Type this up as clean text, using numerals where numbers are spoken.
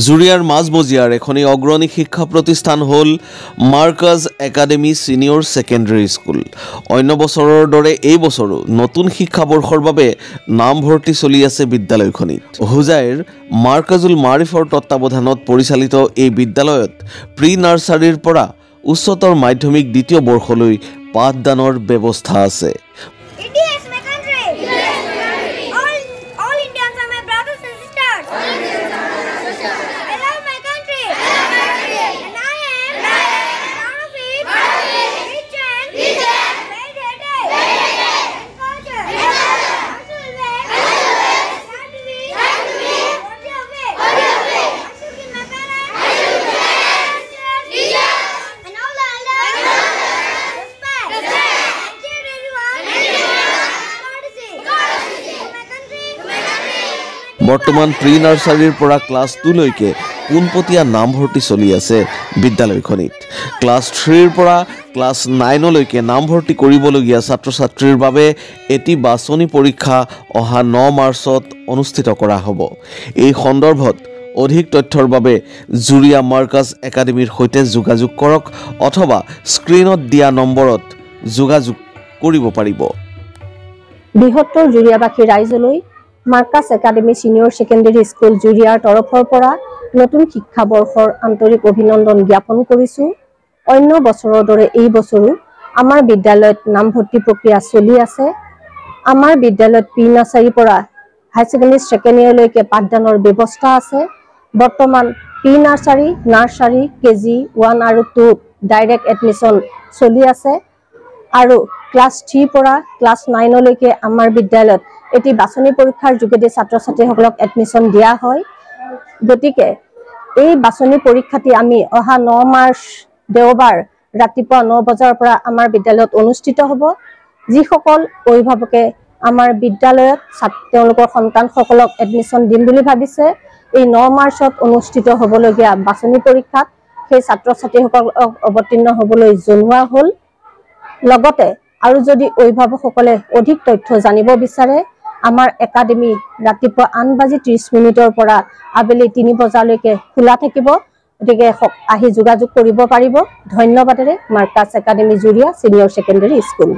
জুৰিয়াৰ মাজমজিয়াৰ এখনি অগ্ৰণী শিক্ষা প্ৰতিষ্ঠান হ'ল Markaz academy senior secondary school. অন্য বছৰৰ দৰে এই বছৰো নতুন শিক্ষাবৰ্ষৰ বাবে নামভৰ্তি চলি আছে বিদ্যালয়খনিত। হুজাইৰ মাৰ্কাজুল মাৰিফৰ তত্ত্বাৱধানত পৰিচালিত এই বিদ্যালয়ত প্ৰি নাৰ্চাৰীৰ পৰা উচ্চতৰ মাধ্যমিক দ্বিতীয় বৰ্ষলৈ পাঠদানৰ ব্যৱস্থা আছে। বৰ্তমান প্ৰি নাৰ্চাৰীৰ পৰা ক্লাছ 2 লৈকে পোনপটীয়া নামভৰ্তি চলি আছে বিদ্যালয়খনিত। ক্লাছ 3ৰ পৰা ক্লাছ 9 লৈকে নামভৰ্তি কৰিবলগীয়া ছাত্ৰ ছাত্ৰীৰ বাবে এটি বাছনি পৰীক্ষা অহা 9 মাৰ্চত অনুষ্ঠিত কৰা হ'ব। এই সন্দৰ্ভত অধিক তথ্যৰ বাবে জুৰিয়া মাৰ্কাজ একাডেমীৰ সৈতে যোগাযোগ কৰক অথবা স্ক্ৰীনত দিয়া নম্বৰত যোগাযোগ কৰিব পাৰিব। বৃহত্তৰ জুৰিয়াবাসী ৰাইজলৈ Markaz academy senior secondary school জুৰিয়াৰ তৰফৰ পৰা নতুন শিক্ষাবৰ্ষৰ আন্তৰিক অভিনন্দন জ্ঞাপন কৰিছোঁ। অন্য বছৰৰ দৰে এই বছৰো আমাৰ বিদ্যালয়ত নামভৰ্তি প্ৰক্ৰিয়া চলি আছে। আমাৰ বিদ্যালয়ত প্ৰি নাৰ্চাৰীৰ পৰা হাই ছেকেণ্ডাৰী ছেকেণ্ড ইয়েৰলৈকে পাঠদানৰ ব্যৱস্থা আছে। বৰ্তমান প্ৰি নাৰ্চাৰী, নাৰ্চাৰী, কেজি 1 আৰু 2 ডাইৰেক্ট এডমিশ্যন চলি আছে আৰু ক্লাছ 3 পৰা ক্লাছ 9 লৈকে আমাৰ বিদ্যালয়ত এটি বাছনি পৰীক্ষাৰ যোগেদি ছাত্ৰ ছাত্ৰীসকলক এডমিশ্যন দিয়া হয়। গতিকে এই বাছনি পৰীক্ষাটি আমি অহা 9 মাৰ্চ দেওবাৰ ৰাতিপুৱা 9 বজাৰ পৰা আমাৰ বিদ্যালয়ত অনুষ্ঠিত হ'ব। যিসকল অভিভাৱকে আমাৰ বিদ্যালয়ত তেওঁলোকৰ সন্তানসকলক এডমিশ্যন দিম বুলি ভাবিছে, এই 9 মাৰ্চত অনুষ্ঠিত হ'বলগীয়া বাছনি পৰীক্ষাত সেই ছাত্ৰ ছাত্ৰীসকলক অৱতীৰ্ণ হ'বলৈ জনোৱা হ'ল। লগতে আৰু যদি অভিভাৱকসকলে অধিক তথ্য জানিব বিচাৰে, আমাৰ একাডেমী ৰাতিপুৱা 8:30 পৰা আবেলি 3 বজালৈকে খোলা থাকিব। গতিকে আহি যোগাযোগ কৰিব পাৰিব। ধন্যবাদেৰে Markaz academy Juria senior secondary school.